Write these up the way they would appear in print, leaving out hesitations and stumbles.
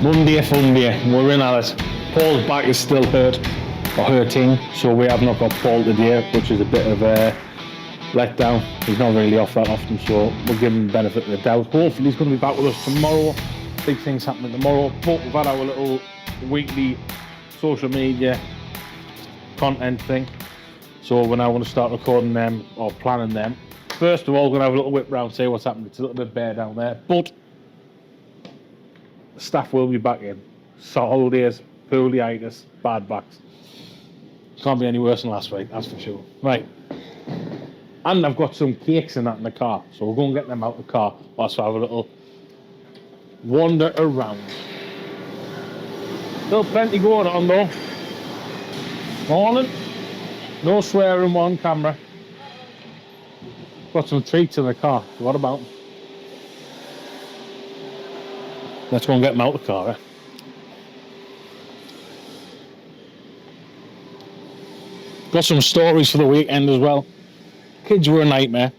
Monday, fun day. We're in at it. Paul's back is still hurt, or hurting, so we have not got Paul today, which is a bit of a letdown. He's not really off that often, so we'll give him the benefit of the doubt. Hopefully he's going to be back with us tomorrow. Big things happening tomorrow, but we've had our little weekly social media content thing, so we're now going to start recording them, or planning them. First of all, we're going to have a little whip round, see what's happening. It's a little bit bare down there, but the staff will be back in. So holidays, poolitis, bad backs. Can't be any worse than last week, that's for sure. Right. And I've got some cakes and that in the car, so we'll go and get them out of the car whilst we have a little wander around. Still plenty going on though. Morning. No swearing on camera. Got some treats in the car. What about them? Let's go and get them out of the car, eh? Got some stories for the weekend as well. Kids were a nightmare.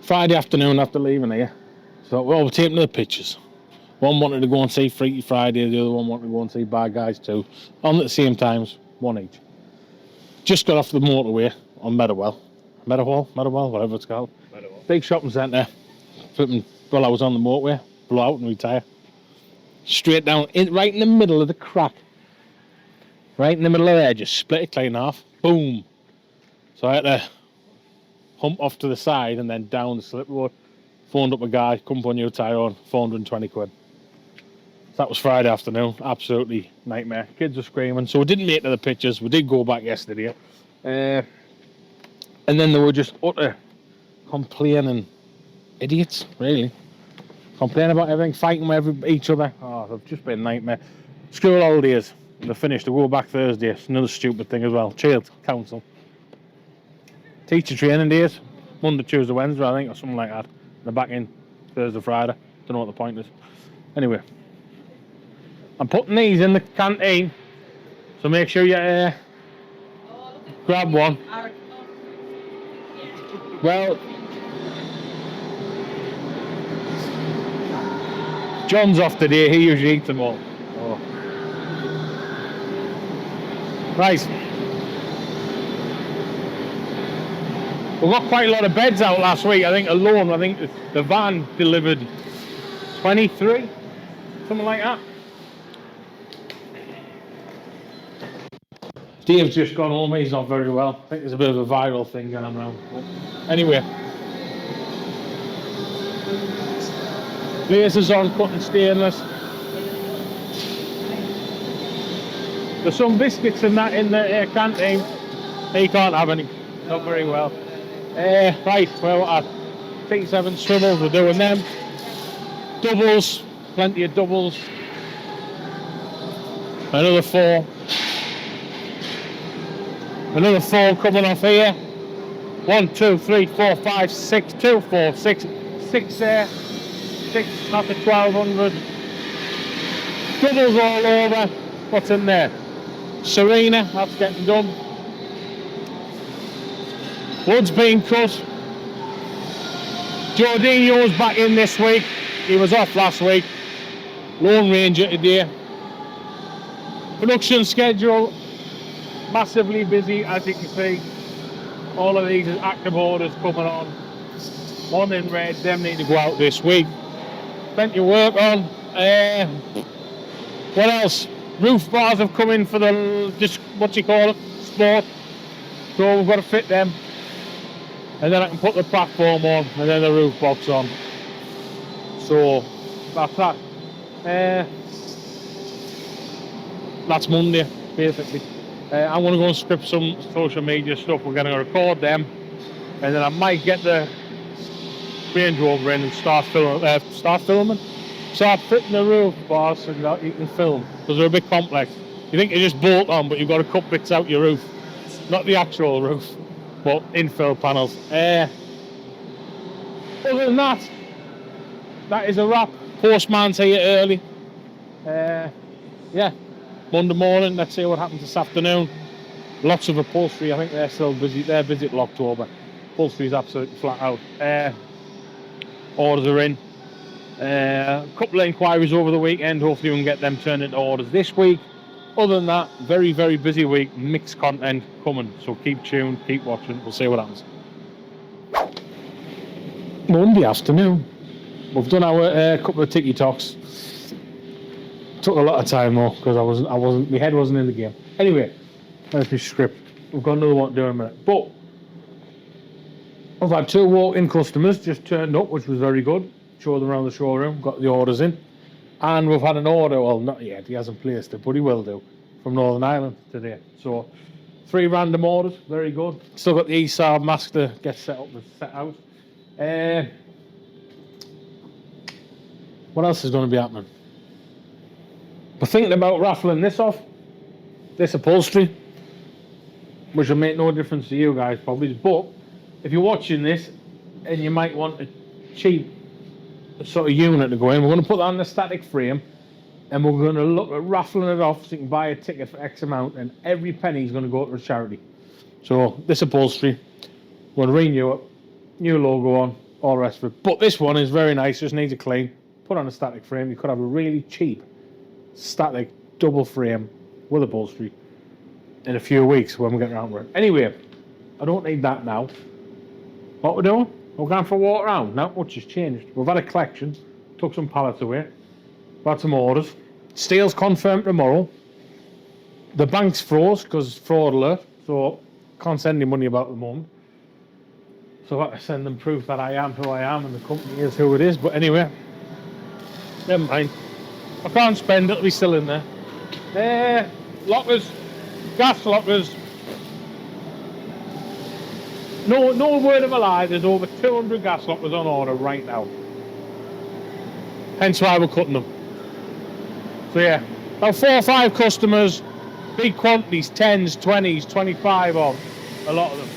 Friday afternoon after leaving here, so we're taking the pictures. One wanted to go and see Freaky Friday, the other one wanted to go and see Bad Guys 2. On at the same times, one each. Just got off the motorway on Meadowell, whatever it's called. Meadowell. Big shopping centre. Flipping, well, I was on the motorway, blow out and retire. Straight down, right in the middle of the crack. Right in the middle of there, just split it clean half. Boom. So I had to hump off to the side and then down the slip road. Phoned up a guy, come for a new tyre on, 420 quid. That was Friday afternoon, absolutely nightmare. Kids were screaming, so we didn't make it to the pictures. We did go back yesterday. And then they were just utter complaining idiots, really. Complaining about everything, fighting with each other. Oh, they've just been a nightmare. School holidays, they're finished. They go back Thursday. It's another stupid thing as well. Child council. Teacher training days, Monday, Tuesday, Wednesday, I think, or something like that. They're back in Thursday, Friday. Don't know what the point is. Anyway, I'm putting these in the canteen, so make sure you grab one. Well, John's off today. He usually eats them all. Oh. Right. We got quite a lot of beds out last week. I think alone, the van delivered 23, something like that. Dave's just gone home. He's not very well. I think there's a bit of a viral thing going around. Anyway, lasers on, cutting stainless. There's some biscuits and that in the canteen. He can't have any. Not very well. Right, well, at T7 swivels, we're doing them. Doubles, plenty of doubles. Another 4. Another 4 coming off here. 1, 2, 3, 4, 5, 6, 2, 4, 6. 6 there. 6, not the 1200. Doubles all over. What's in there? Serena, that's getting done. Wood's been cut. Jorginho's back in this week. He was off last week. Lone Ranger today. Production schedule massively busy, as you can see. All of these active orders coming on. One in red, them need to go out this week. Plenty of work on. What else? Roof bars have come in for the, what do you call it? Sport. So we've got to fit them. And then I can put the platform on and then the roof box on. So that's that. That's Monday, basically. I'm going to go and script some social media stuff. We're going to record them, and then I might get the Range Rover in and start filming. Start fitting the roof bars so that you can film, because they're a bit complex. You think you just bolt on, but you've got to cut bits out your roof, not the actual roof. But infill panels. Other than that, that is a wrap. Postman's here early. Yeah, Monday morning. Let's see what happens this afternoon. Lots of upholstery. I think they're still busy. They're busy till October. Upholstery's absolutely flat out. Orders are in. A couple of inquiries over the weekend. Hopefully we can get them turned into orders this week. Other than that, very, very busy week. Mixed content coming. So keep tuned, keep watching. We'll see what happens. Monday afternoon. We've done our couple of ticky talks. Took a lot of time though, because my head wasn't in the game. Anyway, that's the script. We've got another one to do in a minute. But I've had 2 walk-in customers just turned up, which was very good. Showed them around the showroom, got the orders in. And we've had an order, well, not yet, he hasn't placed it, but he will do, from Northern Ireland today. So 3 random orders, very good. Still got the ESAB mask to get set up and set out. What else is going to be happening? We're thinking about raffling this off, this upholstery, which will make no difference to you guys probably, but if you're watching this and you might want a cheap sort of unit to go in, we're going to put that on the static frame and we're going to look at raffling it off so you can buy a ticket for X amount and every penny is going to go to a charity. So this upholstery, we're going to renew it, new logo on, all the rest of it. But this one is very nice, just needs a clean, put on a static frame. You could have a really cheap static double frame with upholstery in a few weeks when we get around to it. Anyway, I don't need that now. What we're doing? We're going for a walk around. Not much has changed. We've had a collection, took some pallets away, we've had some orders. Steel's confirmed tomorrow. The bank's froze because fraud alert, so can't send any money about at the moment. So I've got to send them proof that I am who I am and the company is who it is. But anyway, never mind. I can't spend it, it'll be still in there. Lockers, gas lockers. No word of a lie, there's over 200 gas lockers on order right now. Hence why we're cutting them. So yeah, about 4 or 5 customers, big quantities, 10s, 20s, 25 of, a lot of them.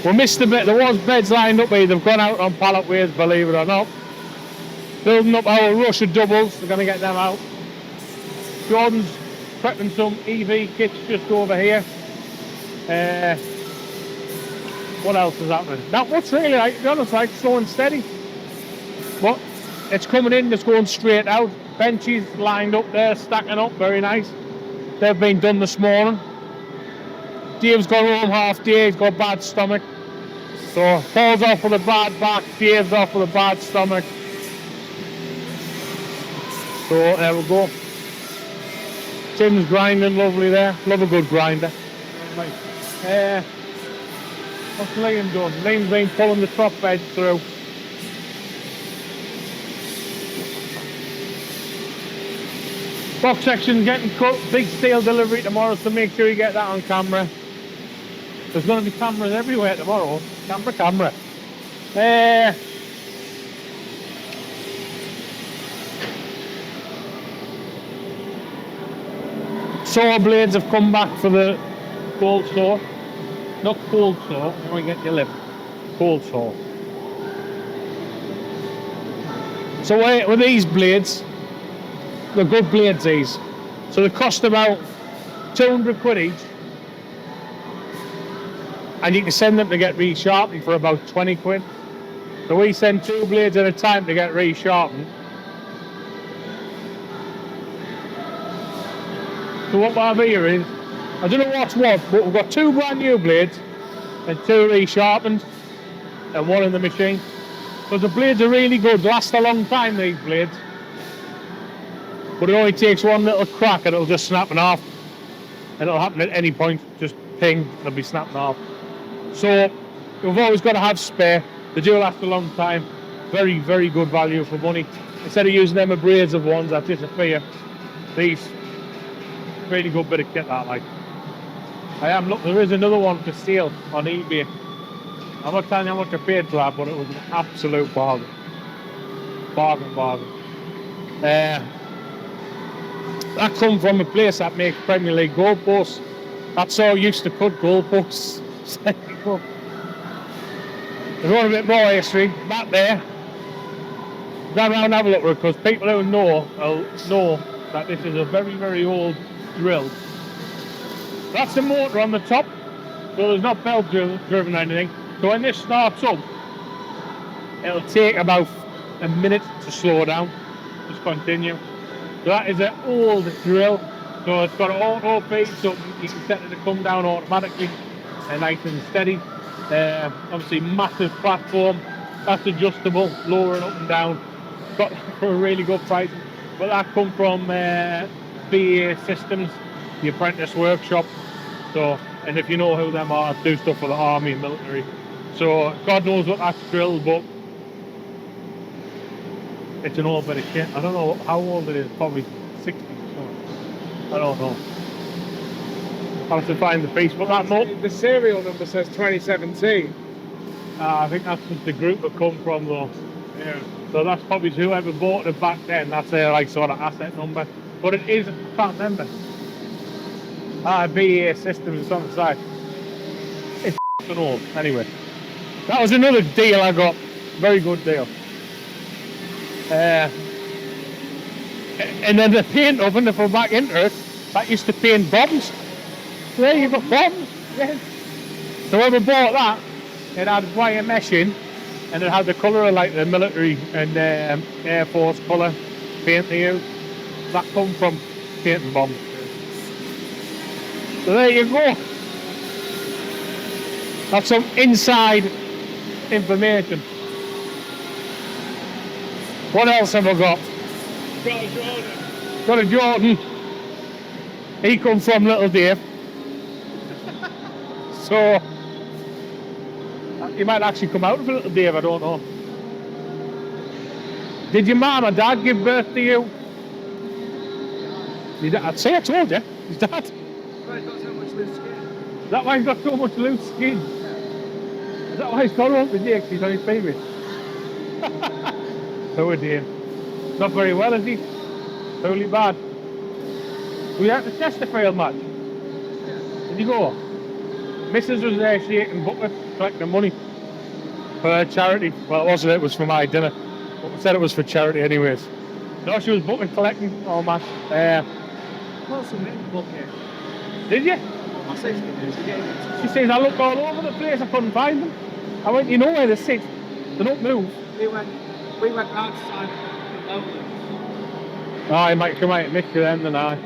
We missed a bit, there was beds lined up here, they've gone out on pallet ways, believe it or not. Building up our rush of doubles, we're going to get them out. Jordan's prepping some EV kits just over here. What else is happening? Not much really, like, to be honest, like slow and steady. But it's coming in, it's going straight out. Benches lined up there, stacking up, very nice. They've been done this morning. Dave's got home half day, he's got a bad stomach. So Paul's off with a bad back, Dave's off with a bad stomach. So there we go. Tim's grinding lovely there. Love a good grinder. Right. What's Liam done? Liam's been pulling the top bed through. Box section getting cut. Big steel delivery tomorrow, so make sure you get that on camera. There's going to be cameras everywhere tomorrow. Camera. Saw blades have come back for the cold saw. Not cold saw, you want to get your lip. Cold saw. So with these blades, they're good blades these. So they cost about 200 quid each. And you can send them to get resharpened for about 20 quid. So we send 2 blades at a time to get resharpened. So what we have here is, I don't know what's what, but we've got 2 brand new blades and 2 resharpened and 1 in the machine. So the blades are really good, last a long time these blades. But it only takes 1 little crack and it'll just snap in half. And it'll happen at any point, just ping, it'll be snapping off. So we've always got to have spare. They do last a long time. Very, very good value for money. Instead of using them abrasive ones that disappear, these really good bit of kit that like. Look, there is another one for sale on eBay. I'm not telling you how much I paid for that, but it was an absolute bargain. Bargain. That come from a place that makes Premier League goalposts. That's how I used to cut goalposts. There's one a bit more history back there. Go around and have a look at it, because people who know will know that this is a very, very old drill. That's the motor on the top, so there's not belt driven or anything. So when this starts up, It'll take about a minute to slow down. Just continue. So that is an old drill. So it's got an auto feed, so you can set it to come down automatically and nice and steady. Obviously massive platform. That's adjustable, lower and up and down. Got that for a really good price. But that come from FWX Systems, the apprentice workshop. So, and if you know who them are, do stuff for the army and military. So God knows what that's drilled, but it's an old bit of shit. I don't know how old it is, probably 60 or something. I don't know. I'll have to find the piece, but that The serial number says 2017. I think that's just the group that come from though. Yeah. So that's probably whoever bought it back then, that's their like sort of asset number. But it is, I can't remember. FWX Systems on the side. It's f***ing old. Anyway. That was another deal I got. Very good deal. And then the paint oven, if we're back into it, that used to paint bombs. So there you got bombs. Yeah. So when we bought that, it had wire mesh in, and it had the colour of like the military and Air Force colour paint they use. That come from painting bombs. So there you go. That's some inside information. What else have I got? Got a Jordan. Got a Jordan. He comes from Little Dave. So he might actually come out of Little Dave, I don't know. Did your mum or dad give birth to you? I'd say I told you. His dad. Well, he's got so much loose skin. Is that why he's got so much loose skin? Is that why he's got on with Jake? He's on his period. Poor Dave. Not very well, is he? Totally bad. We had the Chesterfield match. Did you go? Mrs. was there shaking buckets, collecting money for her charity. Well, it wasn't, it was for my dinner. But we said it was for charity anyways. No, she was bucket collecting all match. What's in the bucket? Did you? My sister is. She says, I looked all over the place, I couldn't find them. I went, you know where they sit. They don't move. We went round to sign up the Lowlands. Oh, you might miss you then, then I.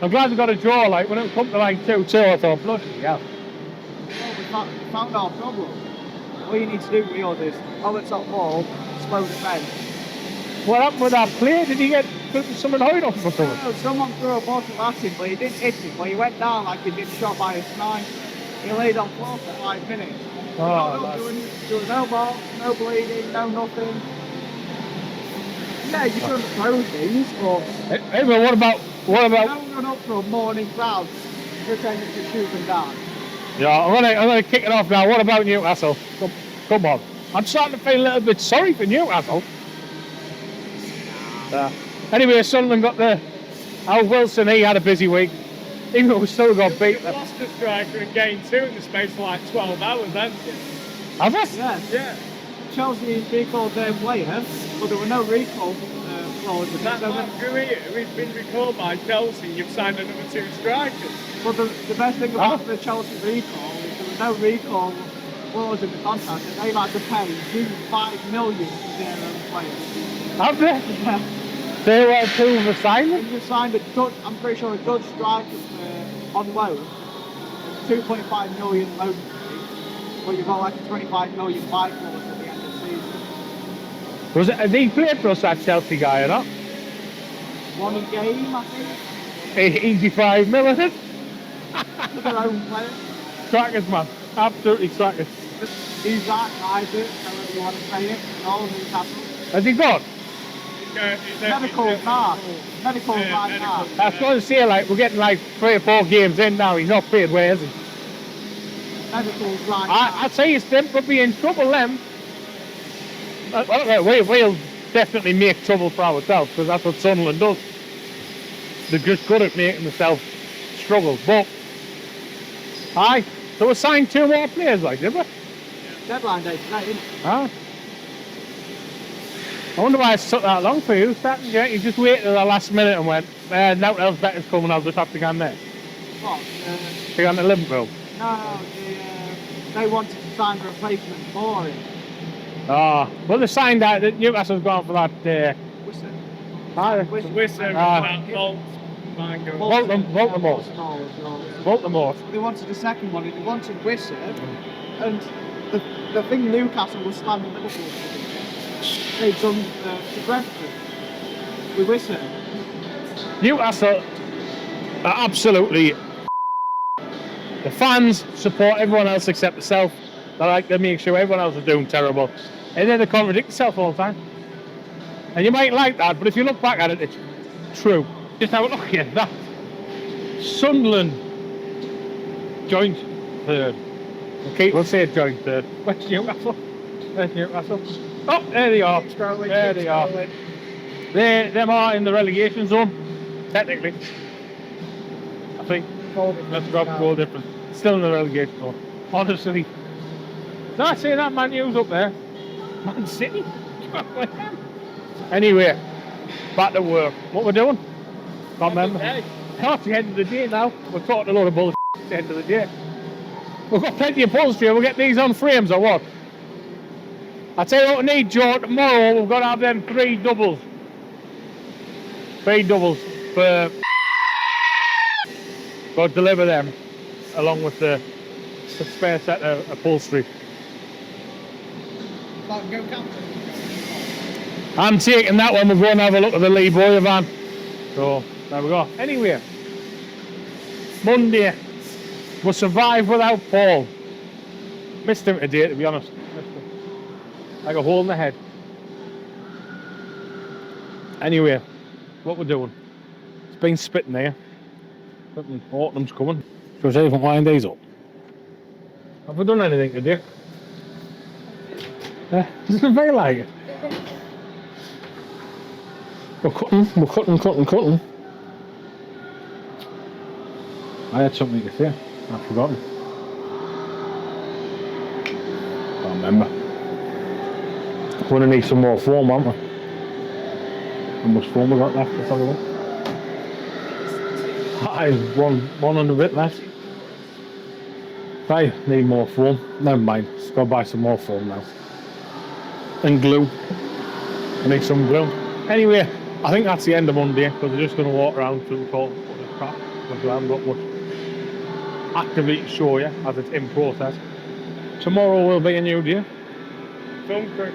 I'm glad we got a draw, like, when it come to like 2-2, I thought, bloody hell. Well, we found our problem. All you need to do really is hold the top ball, slow the fence. What happened with that play? Did he get someone annoyed off him or something? No, someone threw a bottle at him, but he didn't hit him. But he went down like he'd been shot by a sniper. He laid on floor for 5 minutes. There was no ball, no bleeding, no nothing. Yeah, you couldn't throw things, but Hey, but what about? don't run up for a morning crowd pretending to shoot them down. Yeah, I'm gonna kick it off now. What about Newcastle? Come on. I'm starting to feel a little bit sorry for Newcastle. Anyway, Sunderland got the Al Wilson. He had a busy week. Even though we still got beat. We lost the striker in game 2 in the space of like 12 hours, haven't you? Have we? Yeah. Chelsea recalled their player, but there were no recall clauses. That man Gouria, who's been recalled by Chelsea, you've signed another 2 strikers. But the best thing about the Chelsea recall is there was no recall clause in the contract, and they've had to pay $5 million to their own players. Have they? Yeah. They were 2 of a signing? You signed a Dutch, I'm pretty sure a Dutch striker on loan, 2.5 million loan fee, but you've got like a 25 million buy clause at the end of the season. Has he played for us, that Chelsea guy, or not? One a game, I think. Easy 5 mil, isn't it? For their own players. Crackers, man. Absolutely crackers. He's that, Isaac, however you want to say it, and all Newcastle. Has he gone? Medical's right now. I was going to say, like, we're getting like 3 or 4 games in now. He's not played, where is he? Medical's right now. I'd say it's them could be in trouble, them. We'll definitely make trouble for ourselves, because that's what Sunderland does. They're just good at making themselves struggle. But, aye, so we signed 2 more players, like, did we? Deadline day tonight, isn't it? Ah. I wonder why it took that long for you, starting, yeah? You just waited till the last minute and went, nothing else better's coming, I'll just have to go in there. What? To go into Liverpool. No, they wanted to sign a replacement for him. Well, they signed out that Newcastle's gone for that. Worcester. Worcester, Bolt, Mango. Baltimore. Baltimore. They wanted a second one. They wanted Worcester, and the thing Newcastle was slamming Liverpool. They'd done to Brentford with Worcester. Newcastle are absolutely. The fans support everyone else except themselves. They like to make sure everyone else is doing terrible. And then they contradict themselves all the time. And you might like that, but if you look back at it, it's true. Just have a look at that. Sunderland joint third. Okay, we'll say joint third. Where's Newcastle? Where's Newcastle? Oh, there they are. There they are. Them are in the relegation zone, technically. I think. Let's drop goal difference. Still in the relegation zone. Honestly. Did I say that Man U's up there? Man City? Anyway, back to work. What we're doing? Can't remember. Oh, it's the end of the day now. We're talking a lot of bullshit at the end of the day. We've got plenty of upholstery. We'll get these on frames or what? I tell you what we need, Joe. Tomorrow we've got to have them 3 doubles. 3 doubles for. Got to deliver them along with the spare set of upholstery. I'm taking that one. We're going to have a look at the Lee Boyer van. So there we go. Anyway, Monday, we'll survive without Paul. Missed him today, to be honest. Missed him. Like a hole in the head. Anyway, what we're doing? It's been spitting there. Autumn's coming. So say if I'm winding these up. Have we done anything today? Doesn't feel like it. We're cutting. I had something to say. I've forgotten. Can't remember. We're going to need some more foam, aren't we? How much foam we got left? Let's have a look. That is one and a bit left. I need more foam. Never mind. Let's go buy some more foam now. And glue. I need some glue. Anyway, I think that's the end of Monday because we're just going to walk around through the talk crap because we haven't got much activity to show you as it's in process. Tomorrow will be a new day. Film crew.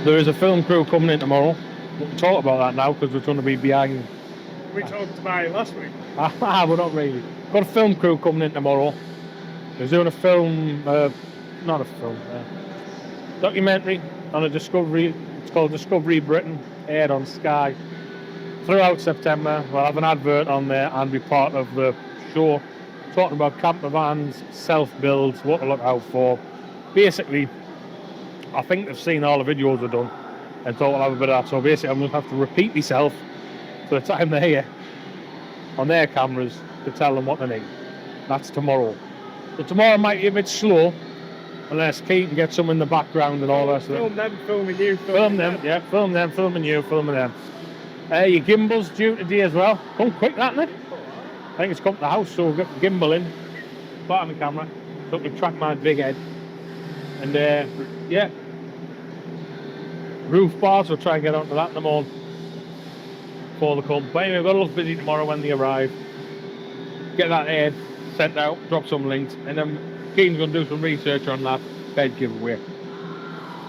There is a film crew coming in tomorrow. We'll talk about that now because we're going to be behind. We talked about it last week. We're not really. Got a film crew coming in tomorrow. They're doing a film, not a film, documentary on a Discovery. It's called Discovery Britain, aired on Sky throughout September. We'll have an advert on there and be part of the show, talking about camper vans, self-builds, what to look out for. Basically, I think they've seen all the videos we've done and thought we'll have a bit of that. So basically, I'm going to have to repeat myself for the time they're here on their cameras to tell them what they need. That's tomorrow. So tomorrow might be a bit slow unless Kate can get some in the background and all that. Film them, filming you. Film them, yeah, film them, filming you, filming them. Your gimbal's due today as well. Come quick, that, isn't it? I think it's come to the house, so we'll get the gimbal in. Part of the camera, so we can track my big head. And yeah. Roof bars, we'll try and get onto that in the morning before they come. But anyway, we've got to look busy tomorrow when they arrive. Get that ad sent out, drop some links, and then Keane's going to do some research on that bed giveaway.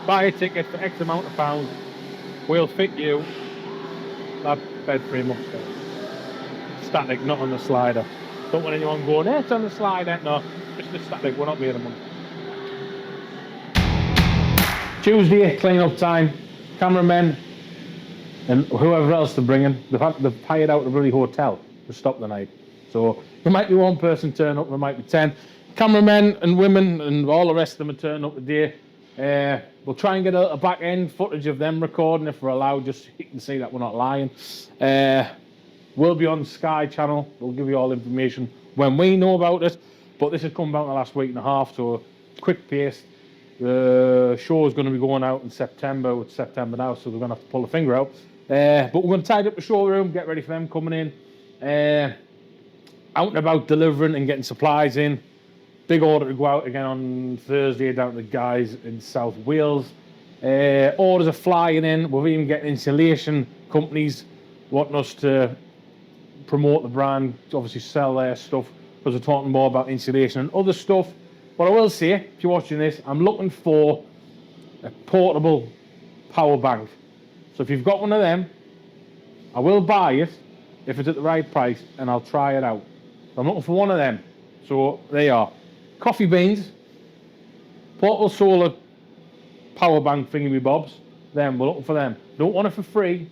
Buy a ticket for X amount of pounds. We'll fit you that bed frame upstairs. Static, not on the slider. Don't want anyone going, it's on the slider. No, just the static, we're not paying the money. Tuesday, clean up time. Cameramen and whoever else they're bringing, they've hired out a bloody hotel to stop the night. So there might be one person turn up, there might be 10. Cameramen and women and all the rest of them are turning up today. We'll try and get a back end footage of them recording if we're allowed, just so you can see that we're not lying. We'll be on Sky Channel. We'll give you all information when we know about it. But this has come about in the last week and a half, so quick pace. The show is going to be going out in September. It's September now, so we're going to have to pull the finger out. But we're going to tidy up the showroom, get ready for them coming in. Out and about delivering and getting supplies in. Big order to go out again on Thursday down to the guys in South Wales. Orders are flying in. We're even getting insulation companies wanting us to promote the brand, to obviously sell their stuff, because we're talking more about insulation and other stuff. But I will say, if you're watching this, I'm looking for a portable power bank. So if you've got one of them, I will buy it if it's at the right price, and I'll try it out. So I'm looking for one of them. So they are coffee beans, portable solar power bank thingy bobs. Them, we're looking for them. Don't want it for free.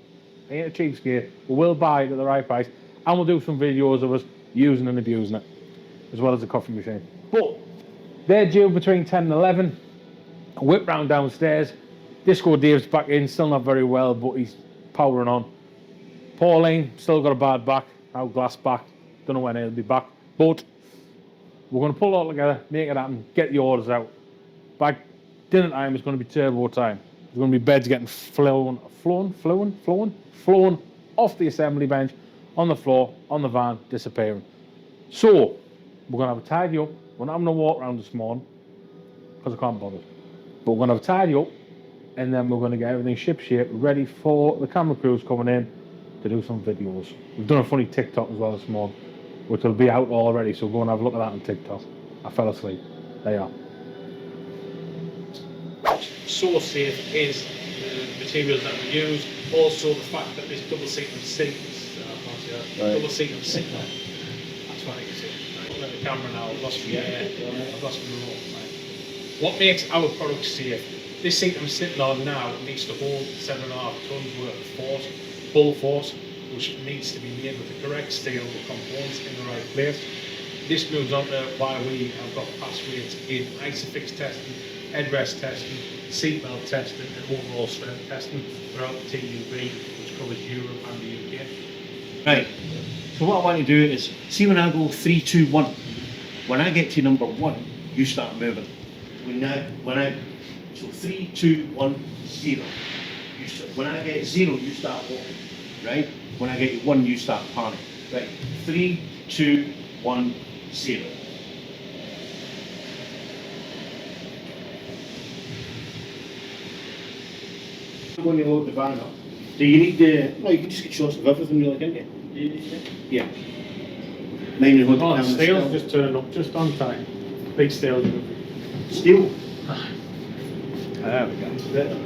Ain't a cheapskate. We will buy it at the right price, and we'll do some videos of us using and abusing it, as well as the coffee machine. But they're due between 10 and 11. I whip round downstairs. Disco Dave's back in, still not very well, but he's powering on. Pauline, still got a bad back, now glass back. Don't know when he'll be back. But we're going to pull it all together, make it happen, get the orders out. By dinner time, it's going to be turbo time. There's going to be beds getting flown off the assembly bench, on the floor, on the van, disappearing. So, we're going to have a tidy up. We're not having a walk around this morning, because I can't bother. But we're going to have a tidy up, and then we're going to get everything ship-shape, ready for the camera crews coming in to do some videos. We've done a funny TikTok as well this morning, which will be out already, so go and have a look at that on TikTok. I fell asleep. There you are. So safe is the materials that we use. Also the fact that this double seat of sink, double seat of sink. That's what I can say. Right. Look at the camera now. I've lost my I've lost my remote. Right. What makes our product safe? This seat I'm sitting on now needs to hold 7.5 tons worth of force, full force, which needs to be made with the correct steel, the components in the right place. This moves on to why we have got pass rates in ISOFIX testing, headrest testing, seatbelt testing, and overall strength testing throughout the TUV, which covers Europe and the UK. Right. So what I want to do is, see when I go 3, 2, 1, when I get to number 1, you start moving. So 3, 2, 1, 0. When I get 0, you start walking. Right? When I get 1, you start panning. Right? 3, 2, 1, 0. I'm going to load the van up. Do you need the... No, you can just get shots of everything really, can't you? Yeah. 900 Oh, pounds. steel's just turning up just on time. Big steel. Steel? There we go.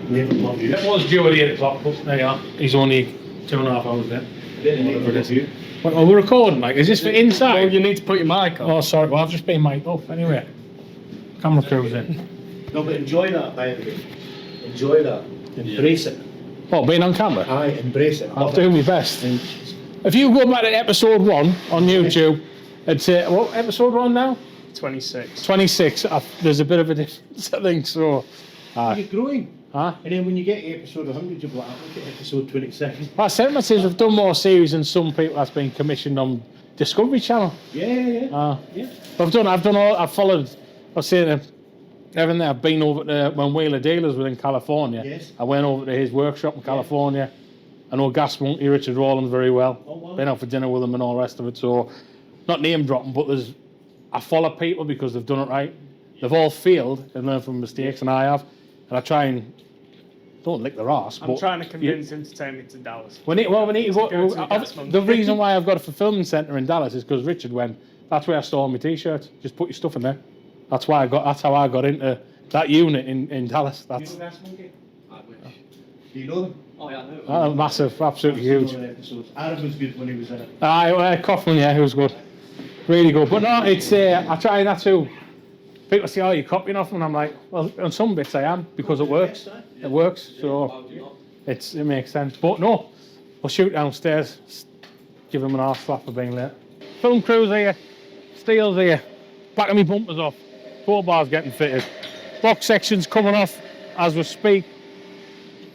Never loved you. It was due at 8 o'clock, but there you are. He's only 2.5 hours there. Whatever it is. Well, we're recording, like, is this for inside? Well, you need to put your mic on. Oh, sorry, well, I've just been mic'd up anyway. Camera crew's in. No, but enjoy that, by the way. Enjoy that. Embrace it. Oh, being on camera? Aye, embrace it. I'll do my best. If you go back to episode 1 on YouTube, and say, what, episode 1 now? 26. 26. There's a bit of a difference, I think, so. You're growing. Huh? And then when you get to episode 100, you'll be like, look at episode 26. I said myself, we've done more series than some people that's been commissioned on Discovery Channel. Yeah. I've followed, I've seen everything. I've been over to, when Wheeler Dealers was in California. Yes. I went over to his workshop in California. I know Gas Monkey, Richard Rawlins, very well. Oh, wow. Been out for dinner with him and all the rest of it. So, not name dropping, but I follow people because they've done it right. They've all failed and learned from mistakes, and I have. And I try and don't lick their arse. I'm trying to convince him to take me to Dallas. We need to go. Gas Monkey. The reason why I've got a fulfillment centre in Dallas is because Richard went. That's where I store my t-shirts. Just put your stuff in there. That's how I got into that unit in Dallas. That's Do you know them? Oh yeah, I know. massive, absolutely huge. Aaron was good when he was in it. Aye, Coughlin, yeah, he was good, really good. But no, it's I try not to. People say, "Oh, you're copying off," and I'm like, "Well, on some bits I am because it works. It works, so it makes sense." But no, we'll shoot downstairs, give him an arse slap for being late. Film crews here, steel's here, back of me bumpers off, 4 bars getting fitted, box sections coming off as we speak.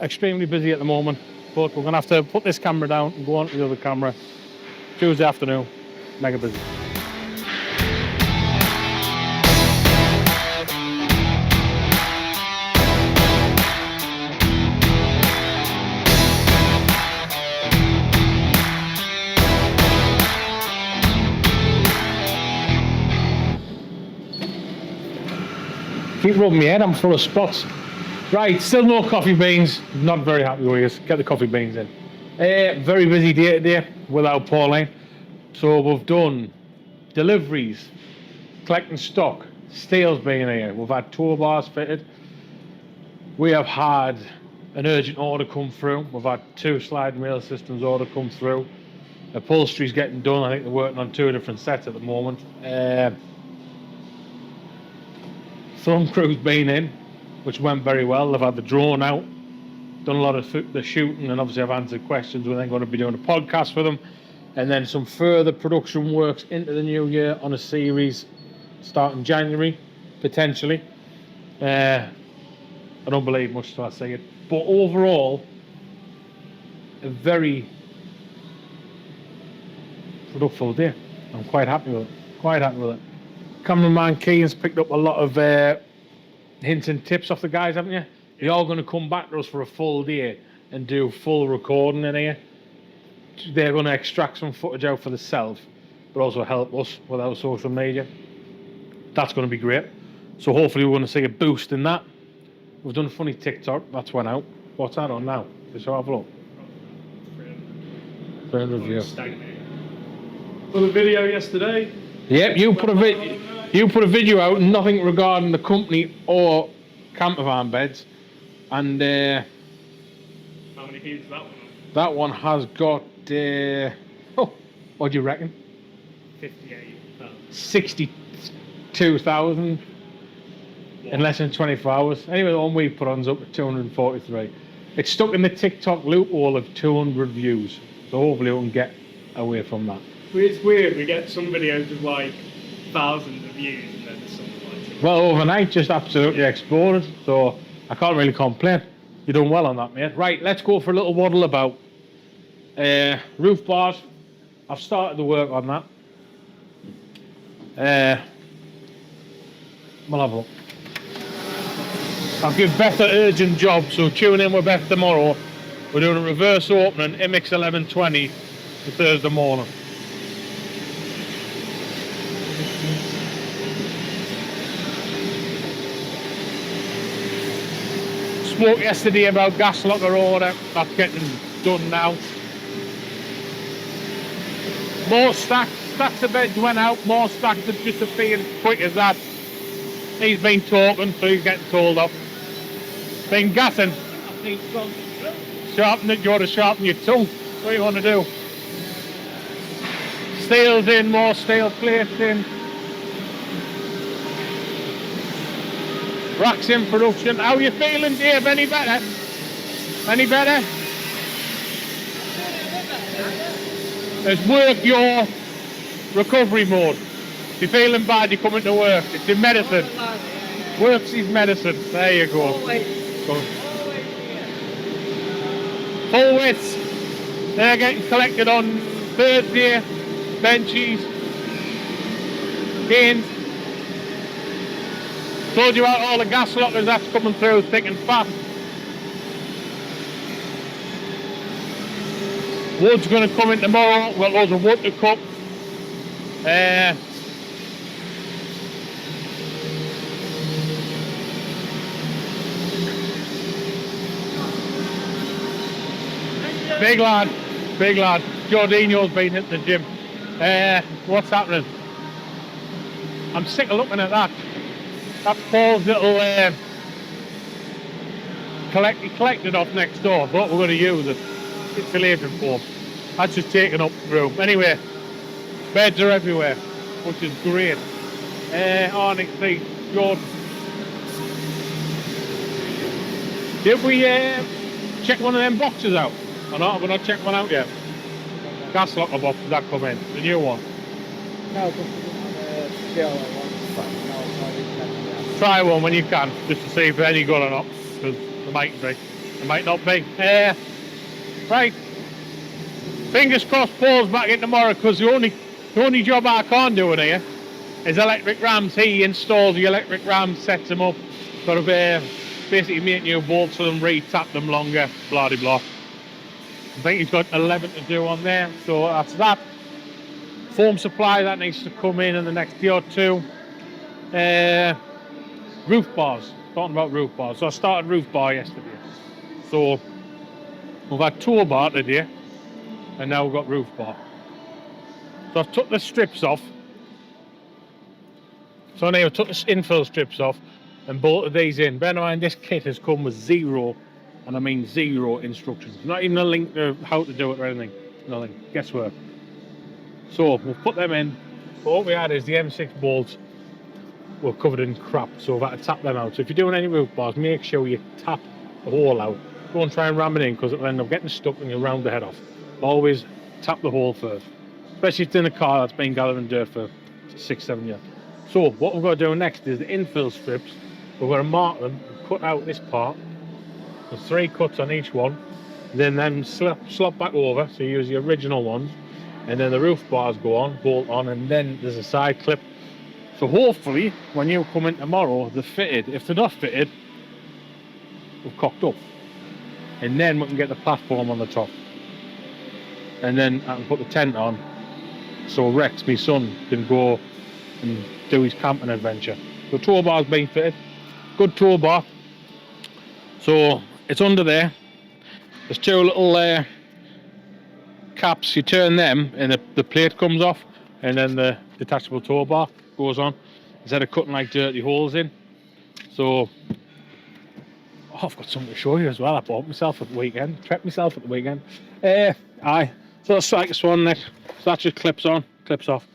Extremely busy at the moment, but we're gonna have to put this camera down and go on to the other camera. Tuesday afternoon, mega busy. Keep rubbing my head, I'm full of spots. Right, still no coffee beans. Not very happy with this. Get the coffee beans in. Very busy day today without Pauline. So we've done deliveries, collecting stock, Steel's been here. We've had tow bars fitted. We have had an urgent order come through. We've had 2 sliding rail systems order come through. Upholstery's getting done. I think they're working on 2 different sets at the moment. Film crew's been in, which went very well. They've had the drone out, done a lot of the shooting, and obviously I've answered questions. We're then going to be doing a podcast for them, and then some further production works into the new year on a series starting January, potentially. I don't believe much till I say it, but overall, a very productive day. I'm quite happy with it. Quite happy with it. Cameraman Kean's picked up a lot of hints and tips off the guys, haven't you? They're all going to come back to us for a full day and do full recording in here. They're going to extract some footage out for themselves, but also help us with our social media. That's going to be great. So hopefully we're going to see a boost in that. We've done a funny TikTok, that's went out. What's that on now? Let's have a look. 300 views. Well, the video yesterday. Yep, you put a video out, nothing regarding the company or camper van beds, and How many views that one? that one has got what do you reckon? 58,000. 62,000 in less than 24 hours. Anyway, the one we put on's up to 243. It's stuck in the TikTok loophole of 200 views, so hopefully we can get away from that. It's weird, we get some videos with like thousands of views and then there's something like Well, overnight just absolutely exploded, so I can't really complain. You're doing well on that, mate. Right, let's go for a little waddle about roof bars. I've started the work on that. We'll have a look. I'll give Beth an urgent job, so tune in with Beth tomorrow. We're doing a reverse opening, MX 1120 for Thursday morning. Spoke yesterday about gas locker order. That's getting done now. More stacks of beds went out. More stacks have disappeared quick as that. He's been talking, so he's getting told off. Been gassing. Sharpen it. You want to sharpen your tongue. What do you want to do? Steel's in. More steel plates in. Racks in production. How you feeling, Dave? Any better? Any better? Let's work your recovery mode. If you're feeling bad, you come into work. It's your medicine. Works is medicine. There you go. Full widths. They're getting collected on Thursday. Benchies. Gains. Told you about all the gas lockers that's coming through thick and fast. Wood's going to come in tomorrow. We've got loads of wood to cut. Big lad, big lad. Jordino's been at the gym. What's happening? I'm sick of looking at that. That Paul's little he collected off next door, but we're going to use it. Insulation foam. That's just taken up room. Anyway, beds are everywhere, which is great. Onyx seat, Jordan. Did we check one of them boxes out? Or not? Have we not checked one out yet? Gas locker box, does that come in? The new one? No, but Try one when you can, just to see if they're any good or not, because they might be, they might not be. Right, fingers crossed Paul's back in tomorrow, because the only job I can't do in here is electric rams. He installs the electric rams, sets them up, got to basically make new bolts for them, re-tap them longer, blah de blah. I think he's got 11 to do on there, so that's that. Foam supply that needs to come in the next day or two. Roof bars. Talking about roof bars. So I started roof bar yesterday. So we've had tour bar today, and now we've got roof bar. So I've took the strips off. So now I've took the infill strips off and bolted these in. Bear in mind, this kit has come with zero, and I mean zero instructions. Not even a link to how to do it or anything. Nothing. Guesswork. So we've put them in. But what we had is the M6 bolts were covered in crap, so we've had to tap them out. So if you're doing any roof bars, make sure you tap the hole out. Don't try and ram it in, because it'll end up getting stuck and you'll round the head off. Always tap the hole first, especially if it's in a car that's been gathering dirt for 6-7 years. So what we're going to do next is the infill strips. We're going to mark them and cut out this part. There's 3 cuts on each one. Then slot back over, so you use the original ones. And then the roof bars go on, bolt on, and then there's a side clip. So hopefully, when you come in tomorrow, they're fitted. If they're not fitted, we've cocked up. And then we can get the platform on the top. And then I can put the tent on, so Rex, my son, can go and do his camping adventure. The tour bar's been fitted. Good tour bar. So it's under there. There's 2 little caps. You turn them and the plate comes off, and then the detachable tour bar goes on, instead of cutting like dirty holes in. So I've got something to show you as well. I bought myself at the weekend, prepped myself at the weekend. So it's like a swan neck, so that just clips on, clips off,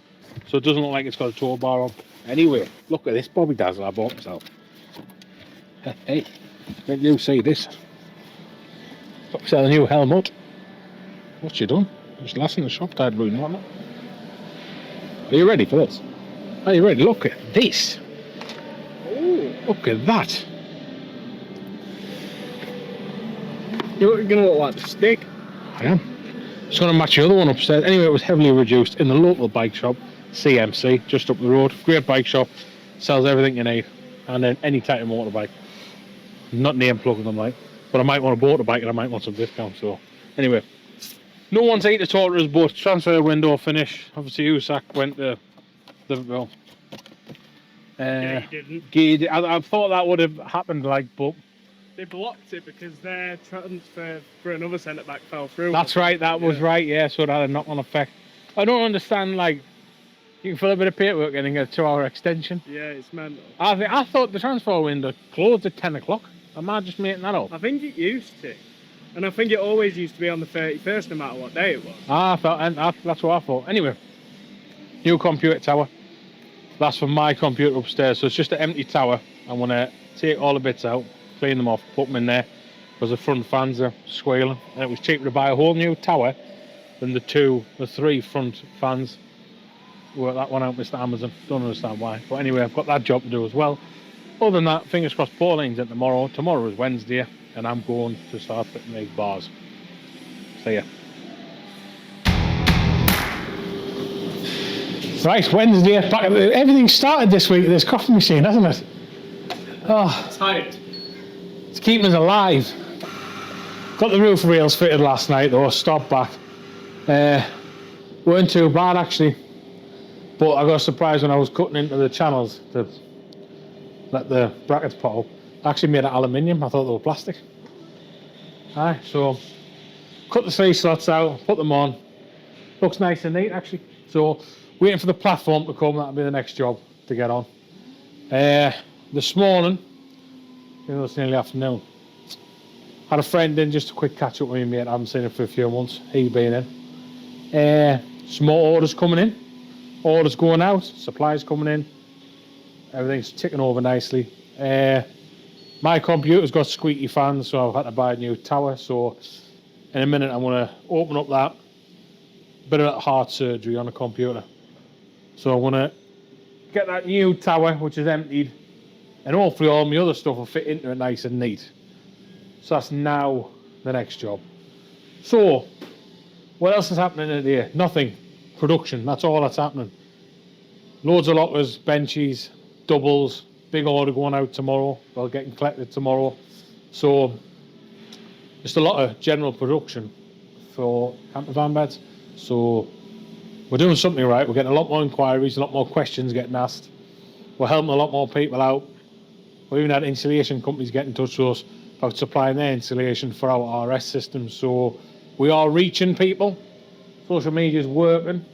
so it doesn't look like it's got a tow bar on. Anyway, look at this Bobby Dazzle I bought myself. Hey, let you see this. Got myself a new helmet. What's you done? Just last in the shop, I'd ruined one. Are you ready for this? Are you ready? Look at this. Oh, look at that. You're gonna look like the stick. I am. It's going to match the other one upstairs. Anyway, it was heavily reduced in the local bike shop, CMC, just up the road. Great bike shop, sells everything you need, and then any type of motorbike. Not name plugging them, like, but I might want a motorbike and I might want some discount. So, anyway, no one's here to talk to us, but transfer window finish. Obviously, USAC went to Liverpool. Yeah, he didn't. I thought that would have happened, like, but They blocked it because their transfer for another centre back fell through. that's right, that was right, yeah, so it had a knock-on effect. I don't understand, like, you can fill a bit of paperwork in and get a 2-hour extension. Yeah, it's mental. I thought the transfer window closed at 10 o'clock. Am I just making that up? I think it used to. And I think it always used to be on the 31st, no matter what day it was. That's what I thought. Anyway, new computer tower. That's for my computer upstairs, so it's just an empty tower. I'm going to take all the bits out, clean them off, put them in there, because the front fans are squealing, and it was cheaper to buy a whole new tower than the 3 front fans. Work that one out, Mr. Amazon. Don't understand why, but anyway, I've got that job to do as well. Other than that, fingers crossed, Pauline's in tomorrow. Tomorrow is Wednesday, and I'm going to start fitting these bars. See ya. Right, Wednesday. Everything started this week at this coffee machine, hasn't it? Oh, Tired. it's keeping us alive. Got the roof rails fitted last night though, stop back. Weren't too bad actually. But I got surprised when I was cutting into the channels to let the brackets pop up. I actually made of aluminium, I thought they were plastic. Aye, so cut the 3 slots out, put them on. Looks nice and neat actually. So waiting for the platform to come, that'll be the next job to get on. This morning, even though it's nearly afternoon, had a friend in, just a quick catch up with me, mate. I haven't seen him for a few months. He's been in. Some more orders coming in, orders going out, supplies coming in. Everything's ticking over nicely. My computer's got squeaky fans, so I've had to buy a new tower. So in a minute, I'm going to open up that. Bit of heart surgery on the computer. So I'm going to get that new tower, which is emptied, and hopefully all my other stuff will fit into it nice and neat. So that's now the next job. So, what else is happening today? Nothing. Production, that's all that's happening. Loads of lockers, benches, doubles, big order going out tomorrow, well, getting collected tomorrow. So, just a lot of general production for camper van beds. So, we're doing something right. We're getting a lot more inquiries, a lot more questions getting asked. We're helping a lot more people out. We even had insulation companies get in touch with us about supplying their insulation for our RS systems. So we are reaching people. Social media is working.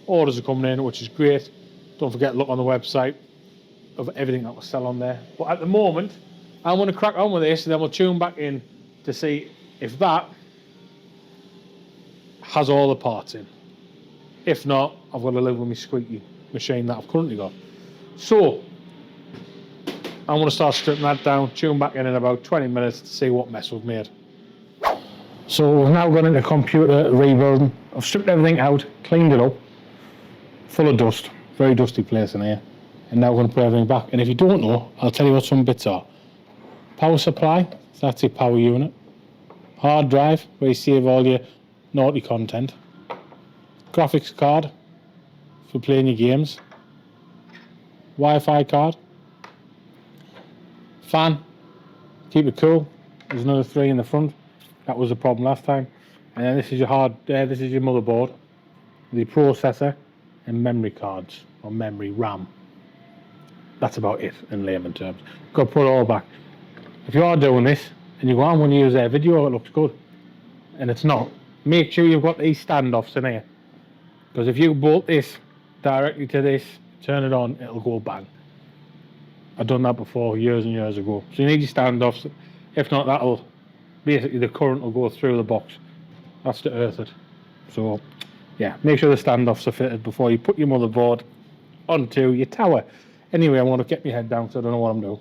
Orders are coming in, which is great. Don't forget to look on the website of everything that we sell on there. But at the moment, I'm going to crack on with this, and then we'll tune back in to see if that has all the parts in. If not, I've got to live with my squeaky machine that I've currently got. So I'm going to start stripping that down, tune back in about 20 minutes to see what mess we've made. So we've now gone into computer rebuilding. I've stripped everything out, cleaned it up, full of dust, very dusty place in here. And now we're going to put everything back. And if you don't know, I'll tell you what some bits are. Power supply, so that's your power unit. Hard drive, where you save all your naughty content. Graphics card, for playing your games. Wi-Fi card. Fan, keep it cool. There's another 3 in the front. That was the problem last time. And then this is your this is your motherboard, the processor, and memory cards, or memory RAM. That's about it in layman terms. Got to put it all back. If you are doing this and you go, I'm going to use their video, it looks good, and it's not, make sure you've got these standoffs in here. Because if you bolt this directly to this, turn it on, it'll go bang. I've done that before years and years ago. So you need your standoffs. If not, that'll basically, the current will go through the box. That's to earth it. So yeah, make sure the standoffs are fitted before you put your motherboard onto your tower. Anyway, I want to get my head down so I don't know what I'm doing.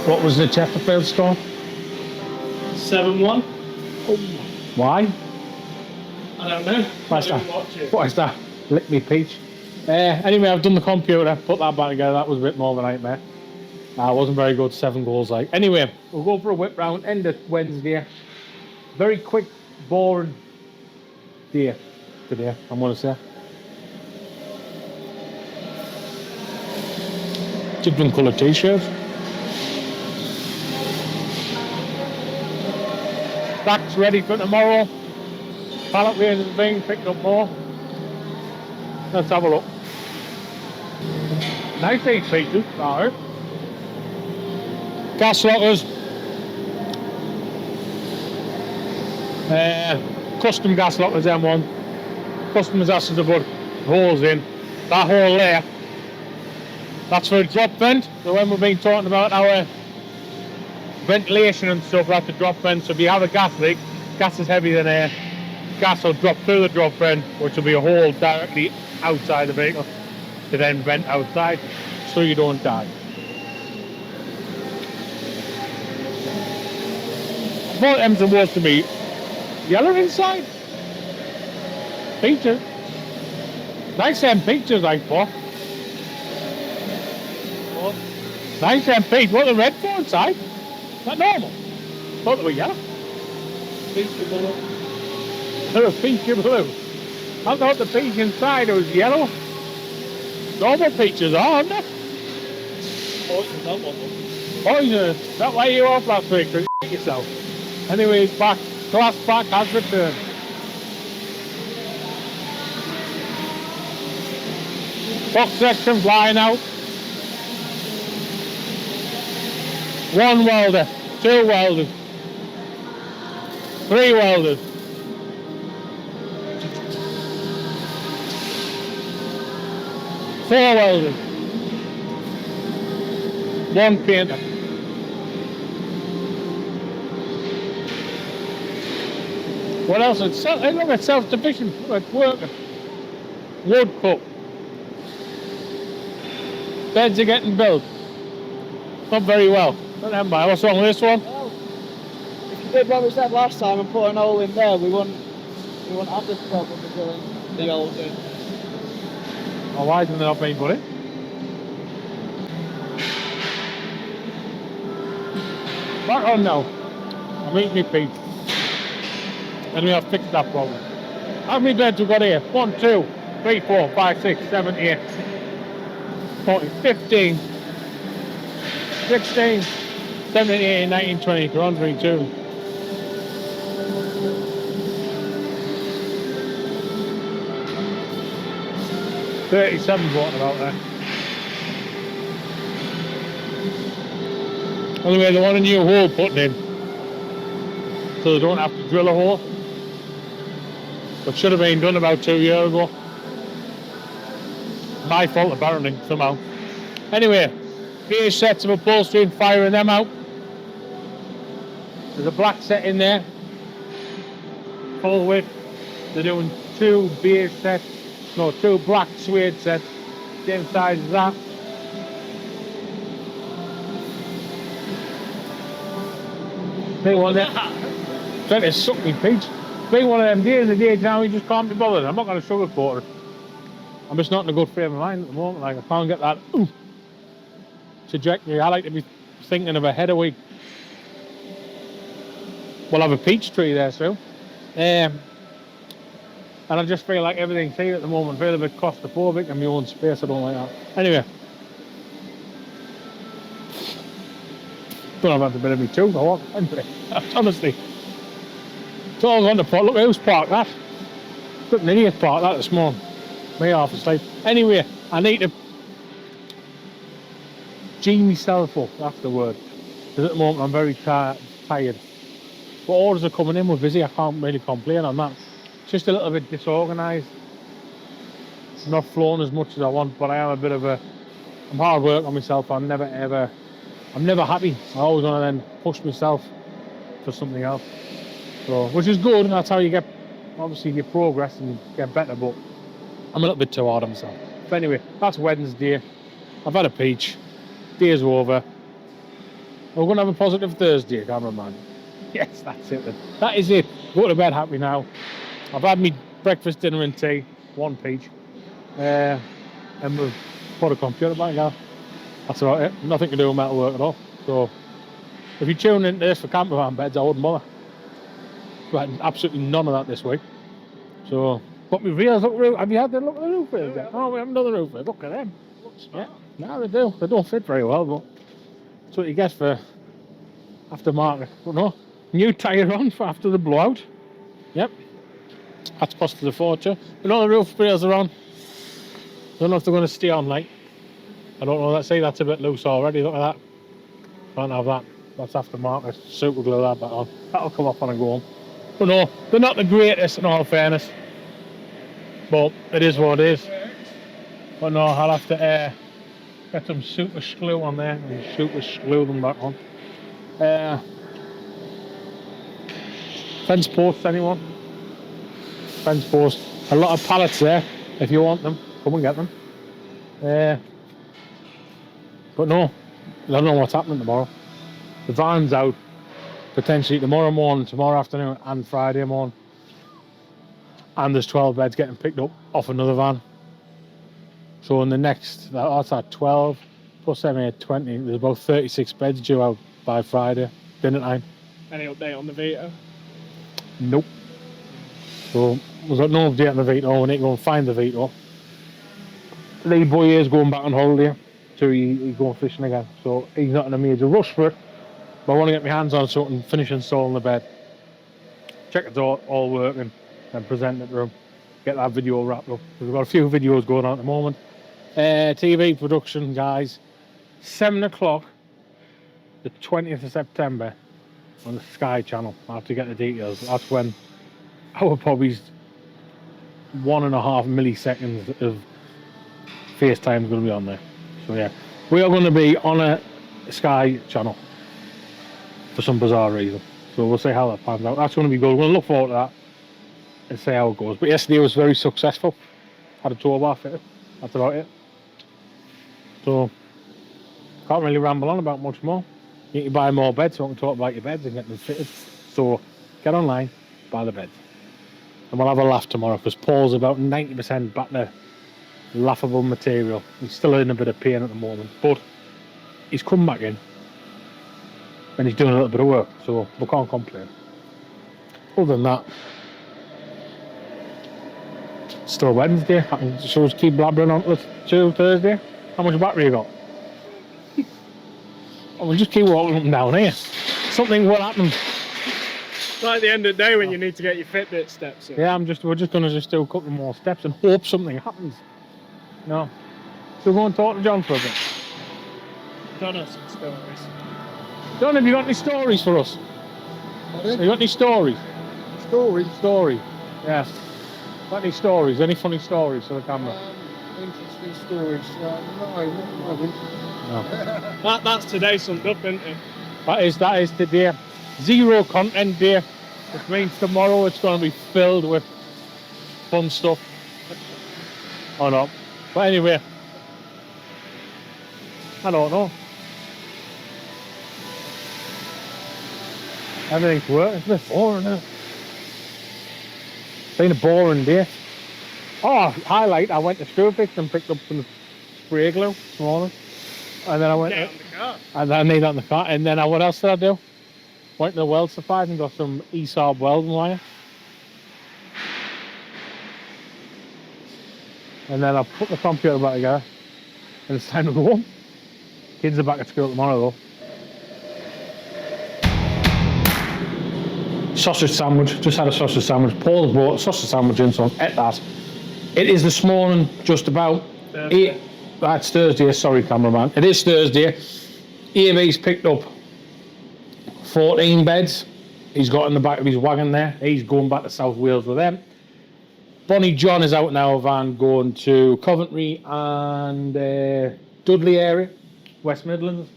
What was the Chesterfield score? 7-1. Why? I don't know. What's I that? didn't watch it. What is that? Lick me peach. Anyway, I've done the computer, put that back together. That was a bit more of a nightmare. Wasn't very good, 7 goals like. Anyway, we'll go for a whip round, end of Wednesday. Very quick, boring day today, I'm going to say. Different colour t-shirts. Back's ready for tomorrow. Pallet weighs and thing, picked up more. Let's have a look. Nice these features, alright. Gas lockers. Custom gas lockers, M1. Custom gases to put holes in. That hole there, that's for a drop vent. So when we've been talking about our ventilation and stuff, that's a drop vent. So if you have a gas leak, gas is heavier than air, gas will drop through the drop vent, which will be a hole directly outside the vehicle to then vent outside so you don't die. I thought them supposed to be yellow inside. Peaches. Nice them peaches I thought. What? Nice them peach. What are the red for inside? Is that normal? Thought they were yellow. Peach and blue. They're a peach and blue. I thought the peach inside was yellow. Normal peaches are, aren't they? Poison, that one. Poison. That way you off last week because you yourself. Anyways, back. Glass back has returned. Box section flying out. 1 welder, 2 welders, 3 welders, 4 welders, 1 painter. What else? Hey, look, it's self-sufficient. It's working. Wood cut. Beds are getting built. Not very well. Not them by. What's wrong with this one? Well, if you did what we said last time and put an hole in there, we wouldn't have this problem with drilling the holes in. Oh, why isn't there not being put in? Back on now. I'm eating my feet. Anyway, I've fixed that problem. How many beds we got here? 1, 2, 3, 4, 5, 6, 7, 8, 14, 15, 16, 17, 18, 19, 20. We're on 32. $37 walking about there. Anyway, they want a new hole put in, so they don't have to drill a hole. It should have been done about 2 years ago. My fault apparently, somehow. Anyway, various sets of upholstery and firing them out. There's a black set in there, full width. They're doing 2 beige sets, no, 2 black suede sets, same size as that. Big one there. Trying to suck me, Pete. Big one of them days, the day now, you just can't be bothered. I'm not going to sugarcoat it. I'm just not in a good frame of mind at the moment. Like, I can't get that trajectory. I like to be thinking of ahead a week. We'll have a peach tree there soon. And I just feel like everything's here at the moment. I feel a bit claustrophobic in my own space. I don't like that. Anyway. Don't have to bit of me too. I walk anyway. Honestly. It's all on the pot. Look who's parked that. Look, an idiot parked that this morning. Me half asleep. Anyway, I need to gee myself up, that's the word. Because at the moment I'm very tired. But orders are coming in, we're busy, I can't really complain on that. It's just a little bit disorganised. It's not flowing as much as I want, but I am a bit of a... I'm hard work on myself, I'm never happy. I always want to then push myself for something else. So, which is good, and that's how you get, obviously you progress and get better, but I'm a little bit too hard on myself. But anyway, that's Wednesday. I've had a peach. Day's over. We're going to have a positive Thursday, cameraman. Yes, that's it then. That is it. Go to bed happy now. I've had me breakfast, dinner and tea. 1 peach. And we've put a computer back now. That's about it. Nothing to do with metal work at all. So, if you tune into this for campervan beds, I wouldn't bother. We had absolutely none of that this week. So, but my reels look roof. Have you had the look at the roof rails yet? Oh, we haven't done the roof rails. Look at them. Yeah, no, they do. They don't fit very well, but that's what you get for aftermarket. But no, new tyre on for after the blowout. Yep, that's cost us a fortune. But all the roof rails are on. Don't know if they're going to stay on, like. I don't know. Let's say that's a bit loose already. Look at that. Can't have that. That's aftermarket. Super glue that back on. That'll come off when I go home. But no, they're not the greatest in all fairness. But it is what it is. But no, I'll have to get some super glue on there and super glue them back on. Fence posts, anyone? Fence posts. A lot of pallets there. If you want them, come and get them. But no, I don't know what's happening tomorrow. The van's out potentially tomorrow morning, tomorrow afternoon and Friday morning. And there's 12 beds getting picked up off another van. So in the next, that's at 12 plus 7, 20, there's about 36 beds due out by Friday, dinner time. Any update on the Vito? Nope. So we've got no update on the Vito, we need to go and find the Vito. Lee boy is going back on holiday, so he's going fishing again. So he's not in a major rush for it. But I want to get my hands on something, finish installing the bed. Check it's all working and present it to him. Get that video wrapped up. We've got a few videos going on at the moment. TV production, guys. 7 o'clock, the 20th of September on the Sky channel. I have to get the details. That's when our Bobby's 1.5 milliseconds of FaceTime's going to be on there. So yeah, we are going to be on a Sky channel for some bizarre reason. So we'll see how that pans out. That's going to be good. We're going to look forward to that and see how it goes. But yesterday was very successful. Had a tour bar fitted. That's about it. So can't really ramble on about much more. You need to buy more beds, so I can talk about your beds and get them fitted. So get online, buy the beds. And we'll have a laugh tomorrow because Paul's about 90% back to laughable material. He's still in a bit of pain at the moment, but he's come back in and he's doing a little bit of work, so we can't complain. Other than that, it's still Wednesday. I can just keep blabbering on to Thursday. How much battery you got? And we'll just keep walking up and down here. Something will happen. It's like the end of the day when you need to get your Fitbit steps in. Yeah, we're just gonna do a couple more steps and hope something happens. No. So we'll go and talk to John for a bit. John has some stories. John, have you got any stories for us? Have you got any stories? Story. Yeah. Got any stories? Any funny stories for the camera? Interesting stories. No, not really. No. That's today summed up, isn't it? That is today. Zero content day. Which means tomorrow it's going to be filled with fun stuff. Or not. But anyway. I don't know. Everything's working. It's a bit boring, isn't it? It's been a boring day. Oh, highlight, I went to Screwfix and picked up some spray glue this morning. And then I went... Get on the car. And then I made it on the car. And then what else did I do? Went to the weld supplies and got some ESAB welding wire. And then I put the computer back together. And it's time to go home. Kids are back at school tomorrow though. Sausage sandwich, just had a sausage sandwich. Paul's brought a sausage sandwich in, so I've ate that. It is this morning, just about Thursday. 8. That's Thursday, sorry cameraman. It is Thursday. EME's picked up 14 beds. He's got in the back of his wagon there. He's going back to South Wales with them. Bonnie John is out in our van going to Coventry and Dudley area, West Midlands.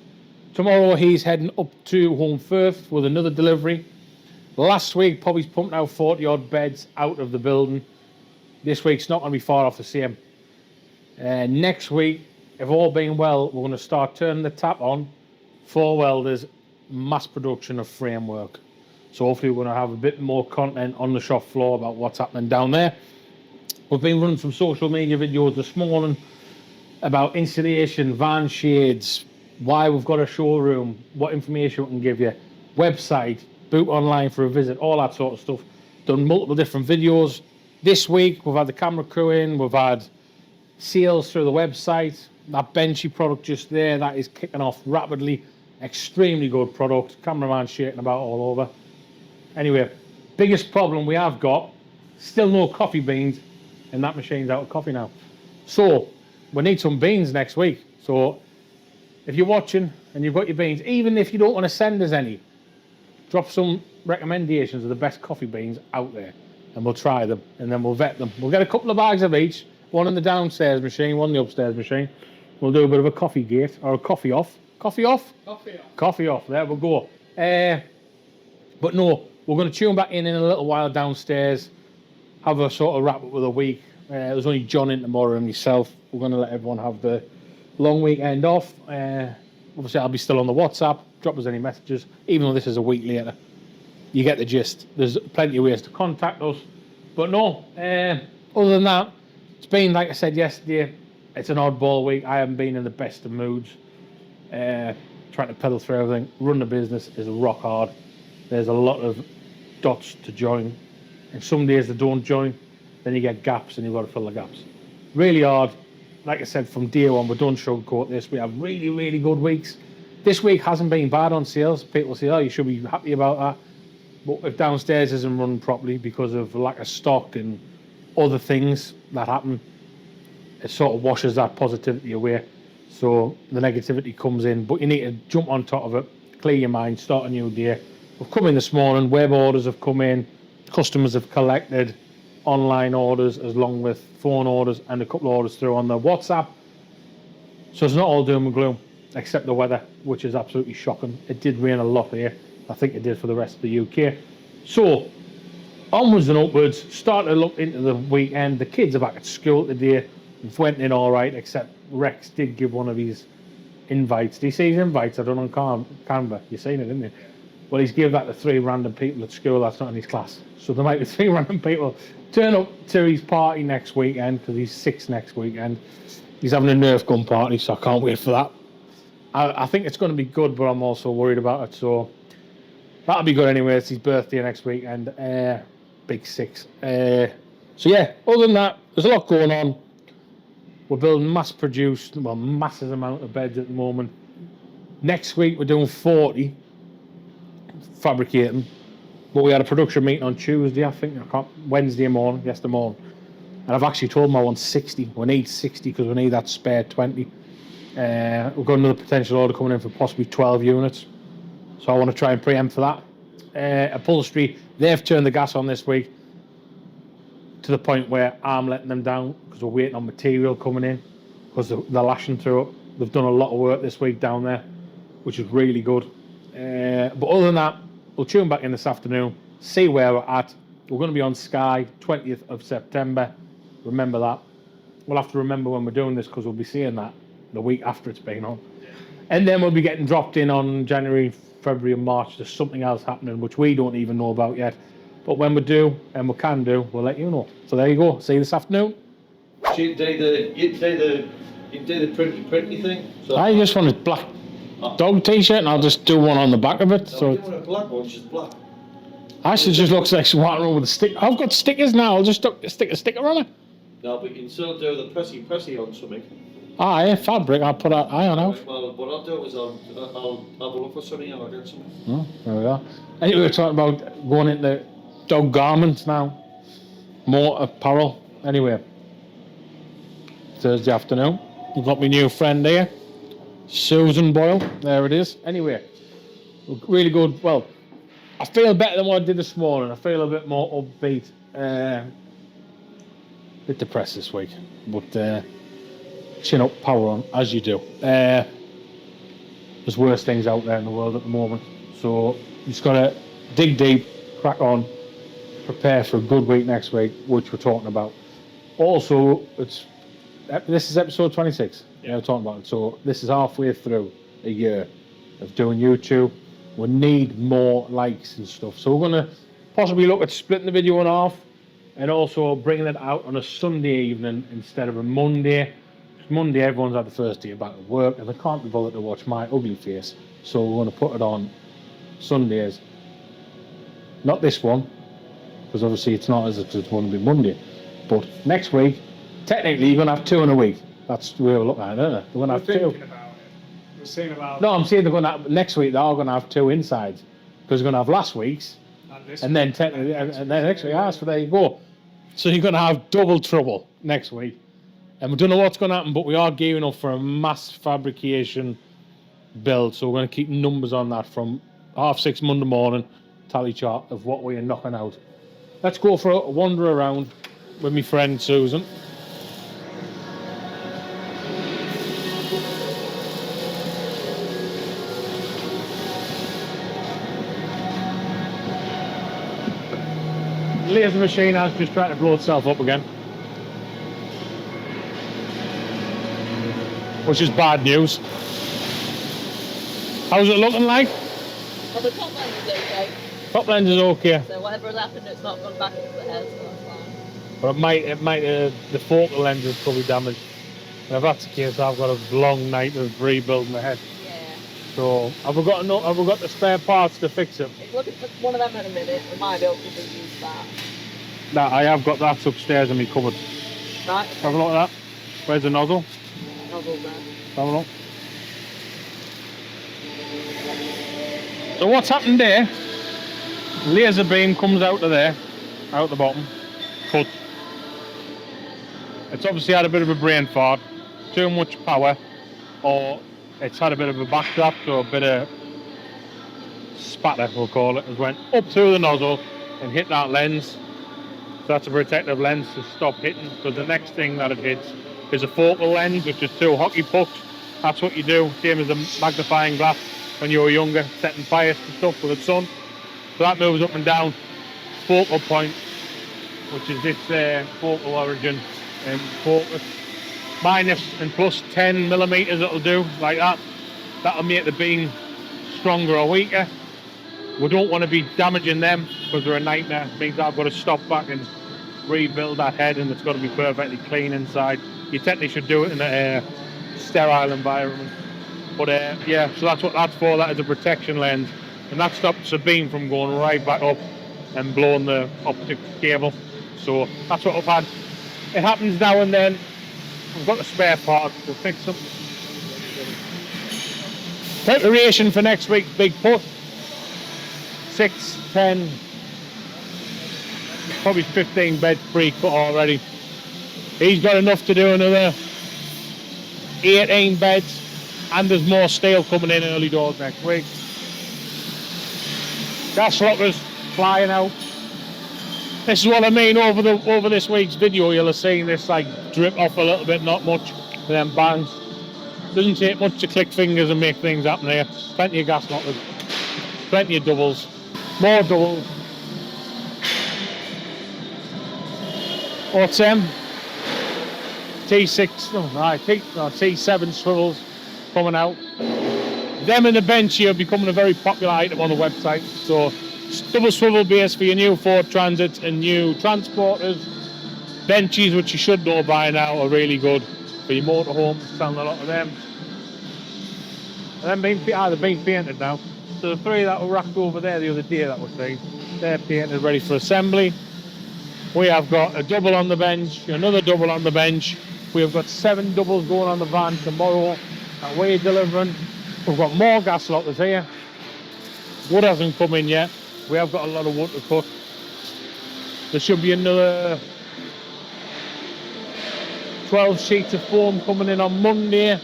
Tomorrow he's heading up to Home Firth with another delivery. Last week, Poppy's pumped out 40 odd beds out of the building. This week's not going to be far off the same. Next week, if all being well, we're going to start turning the tap on for welders, mass production of framework. So hopefully we're going to have a bit more content on the shop floor about what's happening down there. We've been running some social media videos this morning about installation, van shades, why we've got a showroom, what information we can give you, website, book online for a visit, all that sort of stuff. Done multiple different videos. This week we've had the camera crew in, we've had sales through the website. That Benchy product just there, that is kicking off rapidly. Extremely good product. Cameraman shaking about all over. Anyway, biggest problem we have got, still no coffee beans, and that machine's out of coffee now. So we need some beans next week. So if you're watching and you've got your beans, even if you don't want to send us any, drop some recommendations of the best coffee beans out there and we'll try them and then we'll vet them. We'll get a couple of bags of each, one in the downstairs machine, one in the upstairs machine. We'll do a bit of a coffee gate or a coffee off. Coffee off? Coffee off. Coffee off, there we go. But no, we're going to tune back in a little while downstairs, have a sort of wrap up with a week. There's only John in tomorrow and myself. We're going to let everyone have the long weekend off. Obviously, I'll be still on the WhatsApp. Drop us any messages, even though this is a week later. You get the gist. There's plenty of ways to contact us. But no, other than that, it's been, like I said yesterday, it's an oddball week. I haven't been in the best of moods. Trying to pedal through everything. Run the business is rock hard. There's a lot of dots to join. And some days they don't join. Then you get gaps and you've got to fill the gaps. Really hard. Like I said, from day one, we don't sugarcoat this. We have really, really good weeks. This week hasn't been bad on sales. People say, oh, you should be happy about that. But if downstairs isn't run properly because of lack of stock and other things that happen, it sort of washes that positivity away. So the negativity comes in. But you need to jump on top of it, clear your mind, start a new day. We've come in this morning, web orders have come in, customers have collected online orders along with phone orders and a couple of orders through on the WhatsApp. So it's not all doom and gloom, except the weather, which is absolutely shocking. It did rain a lot here. I think it did for the rest of the UK. So, onwards and upwards, starting to look into the weekend. The kids are back at school today. It went in all right, except Rex did give one of his invites. Did he see his invites? I don't know on Canva. You've seen it, didn't you? Well, he's given that to 3 random people at school that's not in his class. So there might be 3 random people turn up to his party next weekend, because he's 6 next weekend. He's having a Nerf gun party, so I can't wait for that. I think it's going to be good, but I'm also worried about it. So that'll be good anyway. It's his birthday next weekend. Big 6. So yeah, other than that, there's a lot going on. We're building massive amount of beds at the moment. Next week we're doing 40 fabricating, but we had a production meeting on Tuesday, I think, Wednesday morning, yesterday morning, and I've actually told them I want 60. We need 60 because we need that spare 20. We've got another potential order coming in for possibly 12 units, so I want to try and preempt for that. Upholstery, they've turned the gas on this week to the point where I'm letting them down because we're waiting on material coming in, because they're lashing through it. They've done a lot of work this week down there, which is really good. But other than that, we'll tune back in this afternoon, see where we're at. We're going to be on Sky 20th of September. Remember that. We'll have to remember when we're doing this, because we'll be seeing that the week after it's been on. And then we'll be getting dropped in on January, February and March. There's something else happening which we don't even know about yet. But when we do, and we can do, we'll let you know. So there you go. See you this afternoon. You do the printy thing. So I just want a black dog t-shirt, and I'll just do one on the back of it. no, So you want a black one, it's just black. actually just looks like walking around with a stick. I've got stickers now. I'll just stick a sticker on it. No, but you can still do the pressy on something. Yeah, fabric. I'll put that iron out. Well, what I'll do is I'll have a look for something and I'll get something. Oh, there we are. Anyway, we're talking about going into dog garments now. More apparel. Anyway, Thursday afternoon. We've got my new friend here, Susan Boyle. There it is. Anyway, really good. Well, I feel better than what I did this morning. I feel a bit more upbeat. A bit depressed this week, but chin up, power on, as you do. There's worse things out there in the world at the moment, so you just got to dig deep, crack on, prepare for a good week next week, which we're talking about. Also, this is episode 26. Yeah, we're talking about it. So this is halfway through a year of doing YouTube. We need more likes and stuff, so we're going to possibly look at splitting the video in half, and also bringing it out on a Sunday evening instead of a Monday. Monday, everyone's had the first day back at work, and they can't be bothered to watch my ugly face. So we're going to put it on Sundays. Not this one, because obviously it's not as if it's going to be Monday. But next week, technically, you're going to have 2 in a week. That's the way we're looking at it, isn't it? We're going to have 2. About it. We're saying about No, I'm saying they're going to have, next week, they are going to have 2 insides. Because they're going to have last week's, and then technically, and then next week, so there you go. So you're going to have double trouble next week. And we don't know what's going to happen, but we are gearing up for a mass fabrication build. So we're going to keep numbers on that from 6:30 Monday morning, tally chart of what we are knocking out. Let's go for a wander around with my friend Susan. The laser machine has just tried to blow itself up again, which is bad news. How's it looking like? Well, the top lens is okay. Top lens is okay, So whatever has happened, it's not gone back into the head, so that's fine. but it might. The focal lens is probably damaged. And if that's the case, I've got a long night of rebuilding the head. Yeah. So have we got the spare parts to fix it? If you look at one of them in a minute, we might be able to use that. No, I have got that upstairs in my cupboard. Right? Have a look at that. Where's the nozzle? Nozzle there. Have a look. So what's happened there? Laser beam comes out of there, out the bottom, cut. It's obviously had a bit of a brain fart, too much power, or it's had a bit of a backdraft, so a bit of spatter, we'll call it. It went up through the nozzle and hit that lens. So that's a protective lens to stop hitting, because the next thing that it hits is a focal lens, which is 2 hockey pucks, That's what you do, same as a magnifying glass when you were younger, setting fires to stuff with the sun. So that moves up and down. Focal point, which is this focal origin and focus. Minus and plus 10 millimeters it'll do, like that. That'll make the beam stronger or weaker. We don't want to be damaging them because they're a nightmare. It means I've got to stop back and rebuild that head, and it's got to be perfectly clean inside. You technically should do it in a sterile environment. But yeah, so that's what that's for. That is a protection lens, and that stops the beam from going right back up and blowing the optic cable. So that's what I've had. It happens now and then. I've got the spare part to fix them. Preparation for next week, big push. 6, 10, probably 15 beds pre-cut already. He's got enough to do another 18 beds, and there's more steel coming in early doors next week. Gas lockers flying out. This is what I mean. Over this week's video, you'll have seen this like drip off a little bit, not much, and then bang. Doesn't take much to click fingers and make things happen here. Plenty of gas lockers, plenty of doubles, more doubles. What's T6, T7 swivels coming out. Them and the bench here are becoming a very popular item on the website. So double swivel base for your new Ford Transits and new transporters. Benches, which you should know by now, are really good for your motorhomes. Selling a lot of them. And they've been painted now. So the 3 that were racked over there the other day that was seen, they're painted, ready for assembly. We have got a double on the bench, another double on the bench. We have got 7 doubles going on the van tomorrow that we're delivering. We've got more gas lockers here. Wood hasn't come in yet. We have got a lot of wood to cut. There should be another 12 sheets of foam coming in on Monday.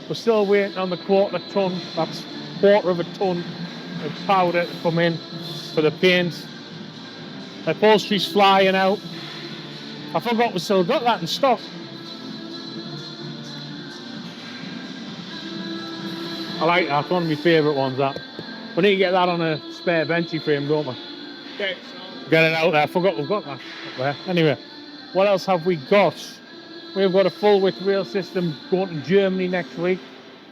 We're still waiting on the 1/4 ton. That's 1/4 of a ton of powder to come in for the paint. The upholstery's flying out. I forgot we still got that in stock. I like that. It's one of my favourite ones, that. We need to get that on a spare benchy frame, don't we? Get it out there. I forgot we've got that up there. Anyway, what else have we got? We've got a full width rail system going to Germany next week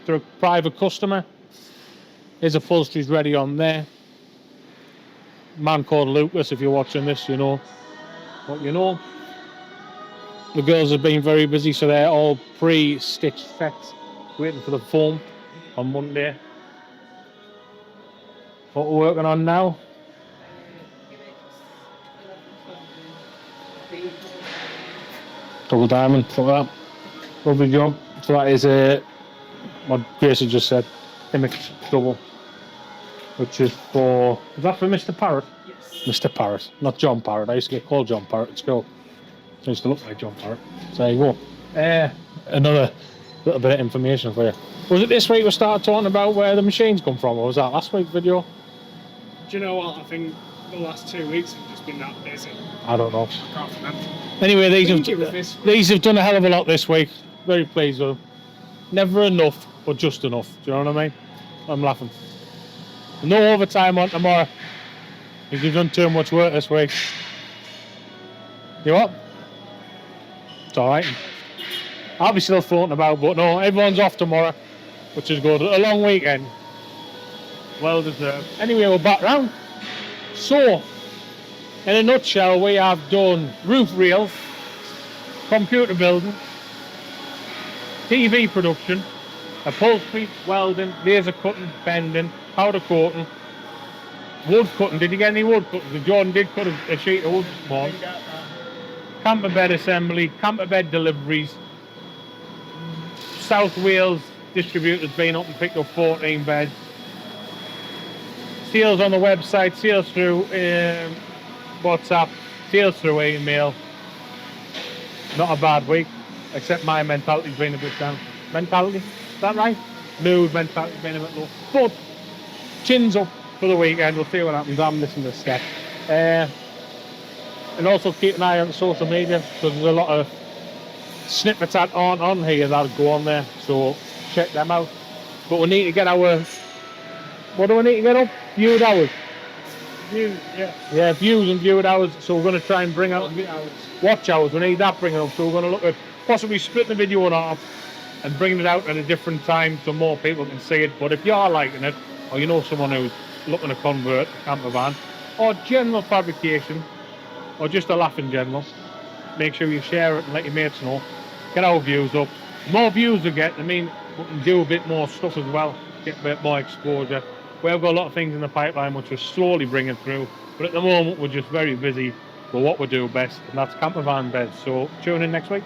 to a private customer. His upholstery's ready on there. A man called Lucas, if you're watching this, you know what you know. The girls have been very busy, so they're all pre-stitched sets, waiting for the foam on Monday. What we're working on now. Double diamond, look at that. Lovely job. So that is what Grace had just said, image double. Which is for, is that for Mr. Parrot? Yes. Mr. Parrot, not John Parrot. I used to get called John Parrot at school. I used to look like John Parrot. So there you go. Another little bit of information for you. Was it this week we started talking about where the machines come from, or was that last week's video? Do you know what? I think the last 2 weeks have just been that busy. I don't know. I can't remember. Anyway, these have done a hell of a lot this week. Very pleased with them. Never enough, but just enough. Do you know what I mean? I'm laughing. No overtime on tomorrow, because you've done too much work this week. You what? It's alright. I'll be still floating about, but no, everyone's off tomorrow, which is good. A long weekend. Well deserved. Anyway, we're back round. So, in a nutshell, we have done roof reels, computer building, TV production, upholstery, welding, laser cutting, bending, powder coating, wood cutting. Did you get any wood cutting? Jordan did cut a sheet of wood this morning. Camper bed assembly, camper bed deliveries. South Wales distributors been up and picked up 14 beds. Sales on the website, sales through WhatsApp, sales through email. Not a bad week, except my mentality's been a bit down. Mentality? Is that right? Mood mentality's been a bit low. But chins up for the weekend. We'll see what happens. I'm listening to Steph. And also keep an eye on social media, because there's a lot of snippets that aren't on here that go on there. So check them out. But we need to get our, what do we need to get up? Viewed hours. Views, yeah. Yeah, views and viewed hours. So we're going to try and bring out Hours. watch hours. We need that bringing up. So we're going to look at possibly splitting the video in half and bringing it out at a different time so more people can see it. But if you are liking it, or you know someone who's looking to convert a camper van, or general fabrication, or just a laugh in general, make sure you share it and let your mates know. Get our views up. The more views we get, I mean, we can do a bit more stuff as well, get a bit more exposure. We've got a lot of things in the pipeline which we're slowly bringing through, but at the moment we're just very busy with what we do best, and that's camper van beds. So tune in next week.